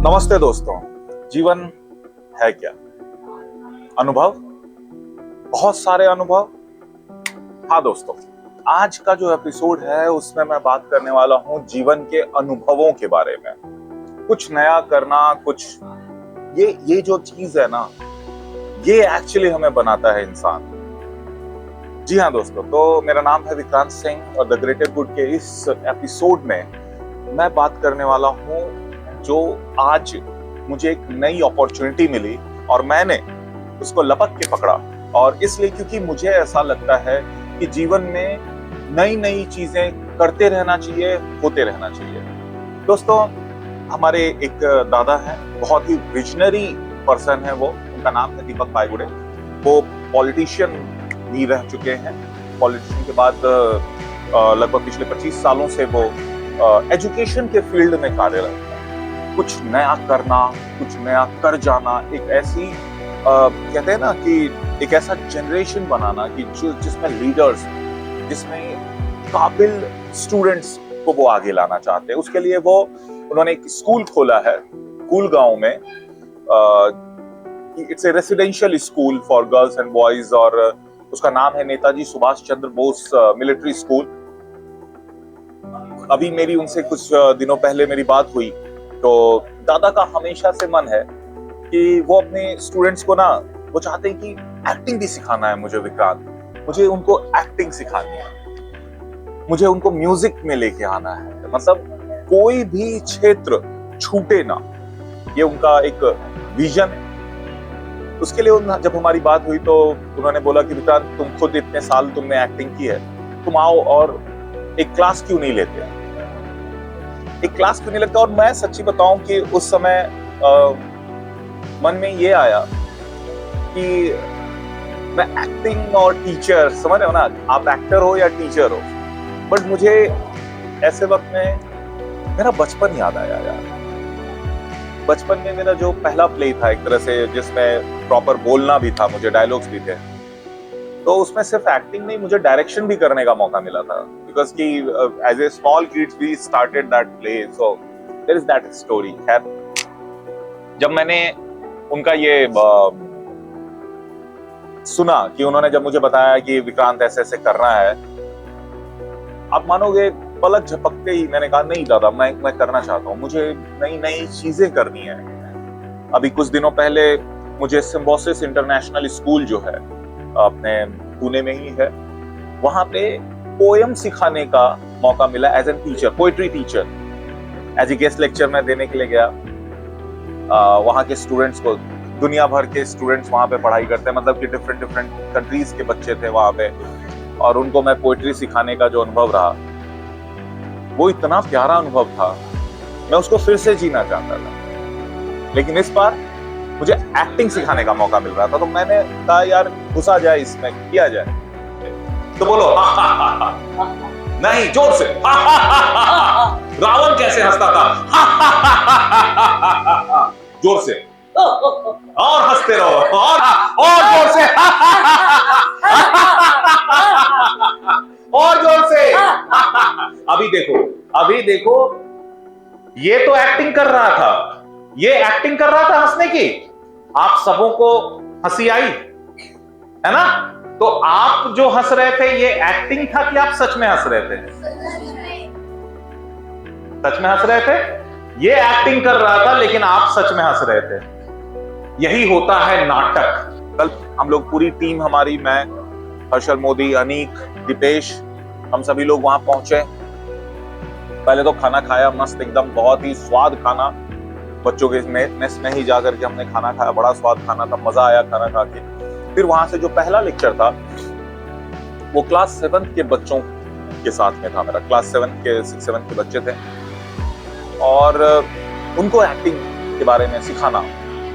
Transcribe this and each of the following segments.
नमस्ते दोस्तों। जीवन है क्या? अनुभव, बहुत सारे अनुभव। हाँ दोस्तों, आज का जो एपिसोड है उसमें मैं बात करने वाला हूं जीवन के अनुभवों के बारे में। कुछ नया करना, कुछ ये जो चीज है ना, ये एक्चुअली हमें बनाता है इंसान। जी हाँ दोस्तों, तो मेरा नाम है विक्रांत सिंह और द ग्रेटर गुड के इस एपिसोड में मैं बात करने वाला हूं जो आज मुझे एक नई अपॉर्चुनिटी मिली और मैंने उसको लपक के पकड़ा। और इसलिए क्योंकि मुझे ऐसा लगता है कि जीवन में नई नई चीजें करते रहना चाहिए, होते रहना चाहिए। दोस्तों, हमारे एक दादा हैं, बहुत ही विजनरी पर्सन है वो। उनका नाम है दीपक पायगुड़े। वो पॉलिटिशियन भी रह चुके हैं। पॉलिटिशियन के बाद लगभग पिछले 25 सालों से वो एजुकेशन के फील्ड में कार्यरत है। कुछ नया करना, कुछ नया कर जाना, एक ऐसी कहते हैं ना कि एक ऐसा जनरेशन बनाना कि जिसमें लीडर्स, जिसमें काबिल स्टूडेंट्स को वो आगे लाना चाहते हैं। उसके लिए वो उन्होंने एक स्कूल खोला है कूल गांव में। It's a residential school for girls and boys और उसका नाम है नेताजी सुभाष चंद्र बोस मिलिट्री स्कूल। अभी मेरी उनसे कुछ दिनों पहले मेरी बात हुई तो दादा का हमेशा से मन है कि वो अपने स्टूडेंट्स को ना, वो चाहते हैं कि एक्टिंग भी सिखाना है मुझे विक्रांत, मुझे उनको एक्टिंग सिखानी है, मुझे उनको म्यूजिक में लेके आना है, मतलब कोई भी क्षेत्र छूटे ना, ये उनका एक विजन। उसके लिए जब हमारी बात हुई तो उन्होंने बोला कि विक्रांत, तुम खुद इतने साल तुमने एक्टिंग की है, तुम आओ और एक क्लास क्यों नहीं लेते? एक क्लास क्यों नहीं लगता? और मैं सच्ची बताऊं कि उस समय मन में ये आया कि मैं एक्टिंग और टीचर, समझ रहे हो ना, आप एक्टर हो या टीचर हो, बट मुझे ऐसे वक्त में मेरा बचपन याद आया यार। बचपन में मेरा जो पहला प्ले था एक तरह से, जिसमें प्रॉपर बोलना भी था, मुझे डायलॉग्स भी थे, तो उसमें सिर्फ एक्टिंग नहीं, मुझे डायरेक्शन भी करने का मौका मिला था। बिकॉज कि as a small kids we started that play, so there is that story. खैर, जब मैंने उनका ये सुना कि उन्होंने जब मुझे बताया कि विक्रांत ऐसे ऐसे करना है, आप मानोगे पलक झपकते ही मैंने कहा नहीं दादा, मैं करना चाहता हूँ, मुझे नई नई चीजें करनी है। अभी कुछ दिनों पहले मुझे सिम्बोसिस इंटरनेशनल स्कूल जो है अपने पुणे में ही है, वहां पे पोयम सिखाने का मौका मिला as an teacher, poetry teacher. As a guest lecture में देने के लिए गया। वहां के स्टूडेंट्स को, दुनिया भर के स्टूडेंट्स वहां पे पढ़ाई करते हैं, मतलब कि डिफरेंट डिफरेंट कंट्रीज के बच्चे थे वहां पे, और उनको मैं पोएट्री सिखाने का जो अनुभव रहा, वो इतना प्यारा अनुभव था, मैं उसको फिर से जीना चाहता था। लेकिन इस बार मुझे एक्टिंग सिखाने का मौका मिल रहा था, तो मैंने कहा यार घुसा जाए इसमें, किया जाए। तो बोलो नहीं, जोर से रावण कैसे हंसता था, जोर से और हंसते रहो, और जोर से और जोर से। अभी देखो, ये तो एक्टिंग कर रहा था, ये एक्टिंग कर रहा था हंसने की। आप सबों को हंसी आई है ना? तो आप जो हंस रहे थे ये एक्टिंग था कि आप सच में हंस रहे थे? सच में हंस रहे थे। ये एक्टिंग कर रहा था लेकिन आप सच में हंस रहे थे। यही होता है नाटक। कल हम लोग पूरी टीम, हमारी, मैं, हर्षल मोदी, अनीक, दीपेश, हम सभी लोग वहां पहुंचे। पहले तो खाना खाया मस्त एकदम, बहुत ही स्वाद खाना, बच्चों के मेस में ही जाकर के हमने खाना खाया, बड़ा स्वाद खाना था, मजा आया खाना खा के। फिर वहां से जो पहला लेक्चर था वो क्लास 7 के बच्चों के साथ में था। मेरा क्लास 7 के 6-7 के बच्चे थे और उनको एक्टिंग के बारे में सिखाना,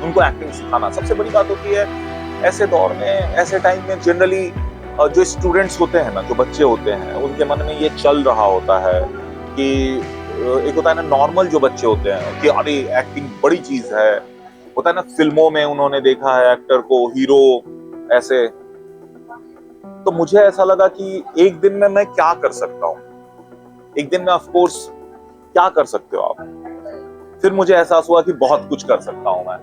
उनको एक्टिंग सिखाना सबसे बड़ी बात होती है। ऐसे दौर में, ऐसे टाइम में जनरली जो स्टूडेंट्स होते हैं ना, जो बच्चे होते हैं, उनके मन में ये चल रहा होता है कि एक होता है ना नॉर्मल जो बच्चे होते हैं कि अरे एक्टिंग बड़ी चीज है, होता है ना, फिल्मों में उन्होंने देखा है एक्टर को, हीरो ऐसे। तो मुझे ऐसा लगा कि एक दिन में मैं क्या कर सकता हूँ। एक दिन में ऑफ कोर्स क्या कर सकते हो आप, फिर मुझे एहसास हुआ कि बहुत कुछ कर सकता हूं मैं,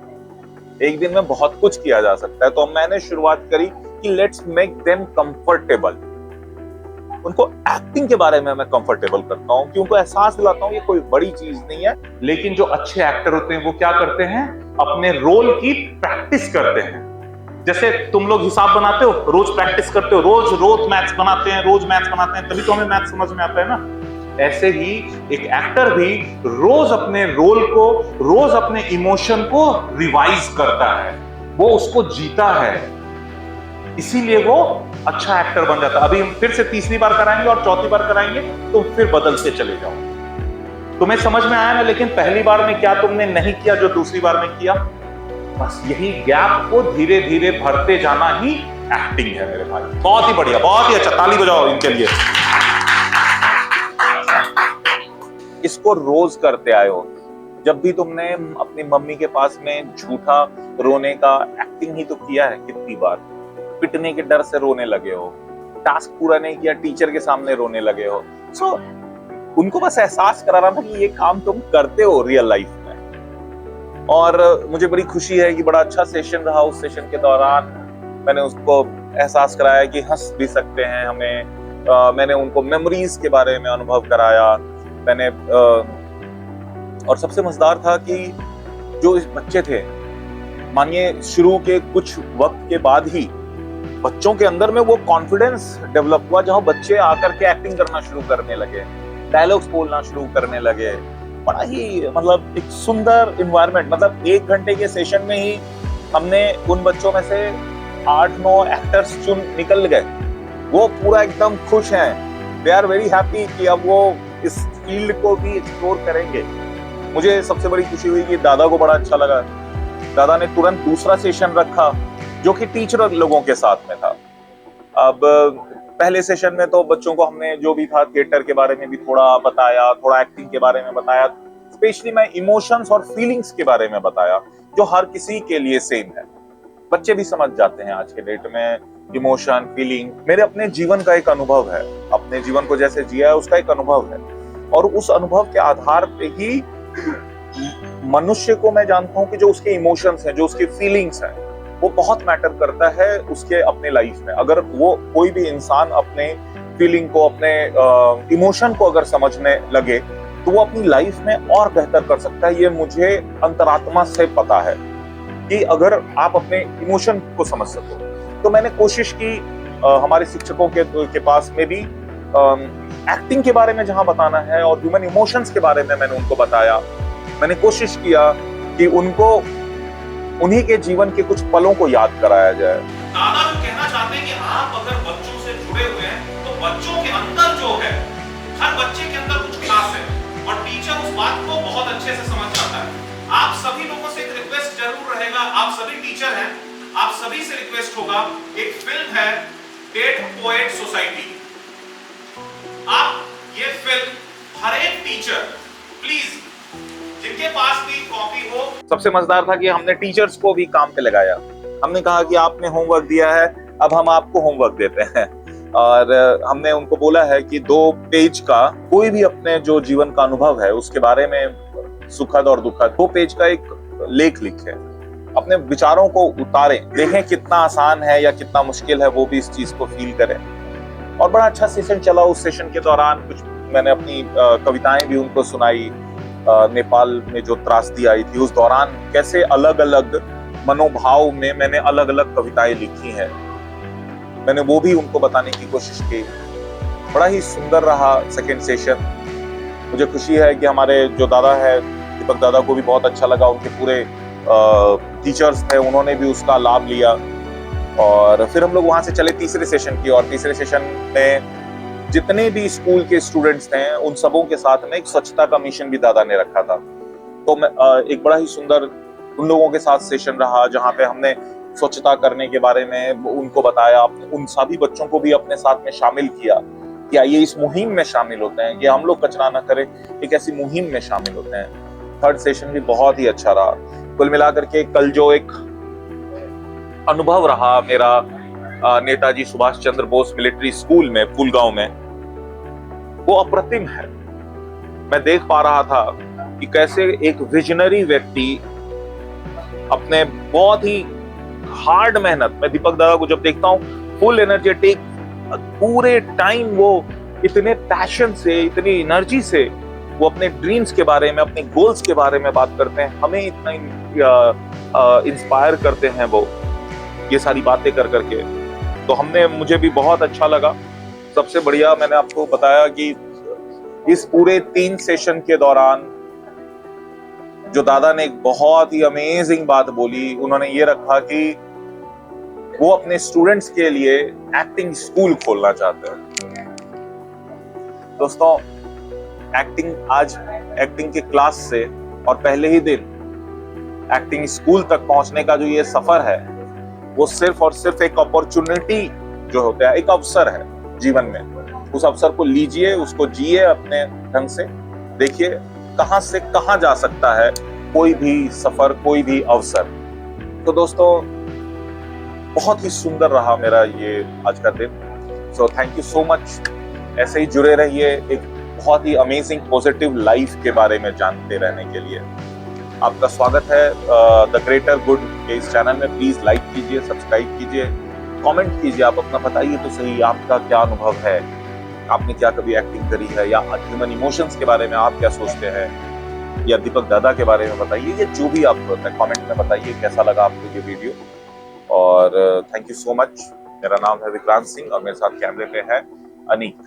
एक दिन में बहुत कुछ किया जा सकता है। तो मैंने शुरुआत करी कि लेट्स मेक देम कंफर्टेबल। उनको एक्टिंग के बारे में मैं कंफर्टेबल करता हूँ कि उनको एहसास दिलाता हूँ ये कोई बड़ी चीज नहीं है। लेकिन जो अच्छे एक्टर होते हैं वो क्या करते हैं, अपने रोल की प्रैक्टिस करते हैं। जैसे तुम लोग हिसाब बनाते हो, रोज प्रैक्टिस करते हो, रोज रोज मैथ्स बनाते हैं, रोज मैथ्स बनाते हैं, तभी तो हमें मैथ्स समझ में आता है ना। ऐसे ही एक एक्टर भी रोज अपने रोल को, रोज अपने इमोशन को रिवाइज करता है, वो उसको जीता है, इसीलिए वो अच्छा एक्टर बन जाता है। अभी हम फिर से तीसरी बार कराएंगे और चौथी बार कराएंगे, तो फिर बदलते चले जाओ। तुम्हें समझ में आया ना, लेकिन पहली बार में क्या तुमने नहीं किया जो दूसरी बार में किया? बस यही गैप को धीरे धीरे भरते जाना ही एक्टिंग है मेरे भाई। बहुत ही बढ़िया, बहुत ही अच्छा, ताली बजाओ इनके लिए। इसको रोज करते आए हो। जब भी तुमने अपनी मम्मी के पास में झूठा रोने का एक्टिंग ही तो किया है, कितनी बार पिटने के डर से रोने लगे हो, टास्क पूरा नहीं किया टीचर के सामने रोने लगे हो। सो उनको बस एहसास कराना था कि ये काम तुम करते हो रियल लाइफ में। और मुझे बड़ी खुशी है कि बड़ा अच्छा सेशन रहा। उस सेशन के दौरान मैंने उसको एहसास कराया कि हंस भी सकते हैं हमें। मैंने उनको मेमोरीज के बारे में अनुभव कराया। मैंने और सबसे मजेदार था कि जो इस बच्चे थे, मानिए शुरू के कुछ वक्त के बाद ही बच्चों के अंदर में वो कॉन्फिडेंस डेवलप हुआ, जहां बच्चे आकर के एक्टिंग करना शुरू करने लगे, डायलॉग्स बोलना शुरू करने लगे। बड़ा ही मतलब एक सुंदर इन्वायरमेंट। मतलब 1 घंटे के सेशन में ही हमने उन बच्चों में से 8-9 एक्टर्स चुन निकल गए। वो पूरा एकदम खुश हैं, दे आर वेरी हैप्पी कि अब वो इस फील्ड को भी एक्सप्लोर करेंगे। मुझे सबसे बड़ी खुशी हुई कि दादा को बड़ा अच्छा लगा। दादा ने तुरंत दूसरा सेशन रखा जो कि टीचर लोगों के साथ में था। अब पहले सेशन में तो बच्चों को हमने जो भी था थिएटर के बारे में भी थोड़ा बताया, थोड़ा एक्टिंग के बारे में बताया, स्पेशली मैं इमोशंस और फीलिंग्स के बारे में बताया जो हर किसी के लिए सेम है। बच्चे भी समझ जाते हैं आज के डेट में इमोशन, फीलिंग। मेरे अपने जीवन का एक अनुभव है, अपने जीवन को जैसे जिया है उसका एक अनुभव है, और उस अनुभव के आधार पे ही मनुष्य को मैं जानता हूं कि जो उसके इमोशंस हैं, जो उसके फीलिंग्स हैं, वो बहुत मैटर करता है उसके अपने लाइफ में। अगर वो कोई भी इंसान अपने फीलिंग को, अपने इमोशन को अगर समझने लगे तो वो अपनी लाइफ में और बेहतर कर सकता है। ये मुझे अंतरात्मा से पता है कि अगर आप अपने इमोशन को समझ सको। तो मैंने कोशिश की हमारे शिक्षकों के पास में भी एक्टिंग के बारे में जहां बताना है और ह्यूमन इमोशंस के बारे में मैंने उनको बताया। मैंने कोशिश किया कि उनको उन्हीं के जीवन के कुछ पलों को याद कराया जाए। दादा जो कहना चाहते हैं कि आप अगर बच्चों से जुड़े हुए हैं तो बच्चों के अंदर जो है, हर बच्चे के अंदर कुछ खास है और टीचर उस बात को बहुत अच्छे से समझ जाता है। आप सभी लोगों से एक रिक्वेस्ट जरूर रहेगा, आप सभी टीचर हैं, आप सभी से रिक्वेस्ट होगा, एक फिल्म है डेड पोएट सोसाइटी। आप ये फिल्म हर एक टीचर प्लीज जिनके पास भी कॉपी हो। सबसे मजेदार था कि हमने टीचर्स को भी काम पे लगाया। हमने कहा कि आपने होमवर्क दिया है, अब हम आपको होमवर्क देते हैं। और हमने उनको बोला है कि 2 पेज का कोई भी अपने जो जीवन का अनुभव है उसके बारे में, सुखद और दुखद, 2 पेज का एक लेख लिखे, अपने विचारों को उतारें, देखें कितना आसान है या कितना मुश्किल है, वो भी इस चीज को फील करें। और बड़ा अच्छा सेशन चला। उस सेशन के दौरान कुछ मैंने अपनी कविताएं भी उनको सुनाई। नेपाल में जो त्रासदी आई थी उस दौरान कैसे अलग अलग मनोभाव में मैंने अलग अलग कविताएं लिखी हैं, मैंने वो भी उनको बताने की कोशिश की। बड़ा ही सुंदर रहा सेकंड सेशन। मुझे खुशी है कि हमारे जो दादा है, दीपक दादा को भी बहुत अच्छा लगा। उनके पूरे टीचर्स थे, उन्होंने भी उसका लाभ लिया। और फिर हम लोग वहां से चले तीसरे सेशन की, और तीसरे सेशन में जितने भी स्कूल के स्टूडेंट्स थे उन सबों के साथ में एक स्वच्छता का मिशन भी दादा ने रखा था। तो मैं एक बड़ा ही सुंदर उन लोगों के साथ सेशन रहा जहां पे हमने स्वच्छता करने के बारे में उनको बताया। उन सभी बच्चों को भी अपने साथ में शामिल किया कि आइए इस मुहिम में शामिल होते हैं कि हम लोग कचरा ना करें, एक ऐसी मुहिम में शामिल होते हैं। थर्ड सेशन भी बहुत ही अच्छा रहा। कुल मिलाकर के कल जो एक अनुभव रहा मेरा नेताजी सुभाष चंद्र बोस मिलिट्री स्कूल में पुलगांव में, वो अप्रतिम है। मैं देख पा रहा था कि कैसे एक विजनरी व्यक्ति अपने बहुत ही हार्ड मेहनत, मैं दीपक दादा को जब देखता हूँ फुल एनर्जेटिक, पूरे टाइम वो इतने पैशन से, इतनी एनर्जी से वो अपने ड्रीम्स के बारे में, अपने गोल्स के बारे में बात करते हैं, हमें इतना इंस्पायर करते हैं वो ये सारी बातें कर करके। तो मुझे भी बहुत अच्छा लगा। सबसे बढ़िया मैंने आपको बताया कि इस पूरे 3 सेशन के दौरान जो दादा ने एक बहुत ही अमेजिंग बात बोली, उन्होंने ये रखा कि वो अपने स्टूडेंट्स के लिए एक्टिंग स्कूल खोलना चाहते हैं। दोस्तों, एक्टिंग के क्लास से और पहले ही दिन एक्टिंग स्कूल तक पहुंचने का जो ये सफर है, वो सिर्फ और सिर्फ एक अपॉर्चुनिटी जो होता है, एक अवसर है जीवन में। उस अवसर को लीजिए, उसको जिए अपने ढंग से, देखिए कहां से कहां जा सकता है कोई भी सफर, कोई भी अवसर। तो दोस्तों, बहुत ही सुंदर रहा मेरा ये आज का दिन। So thank you so much. ऐसे ही जुड़े रहिए एक बहुत ही अमेजिंग पॉजिटिव लाइफ के बारे में जानते रहने के लिए। आपका स्वागत है द ग्रेटर गुड के इस चैनल में। प्लीज लाइक कीजिए, सब्सक्राइब कीजिए, कमेंट कीजिए, आप अपना बताइए तो सही, आपका क्या अनुभव है, आपने क्या कभी एक्टिंग करी है, या ह्यूमन इमोशंस के बारे में आप क्या सोचते हैं, या दीपक दादा के बारे में बताइए, या जो भी आपको होता है कमेंट में बताइए कैसा लगा आपको ये वीडियो। और थैंक यू सो मच। मेरा नाम है विक्रांत सिंह और मेरे साथ कैमरे पे है अनीक।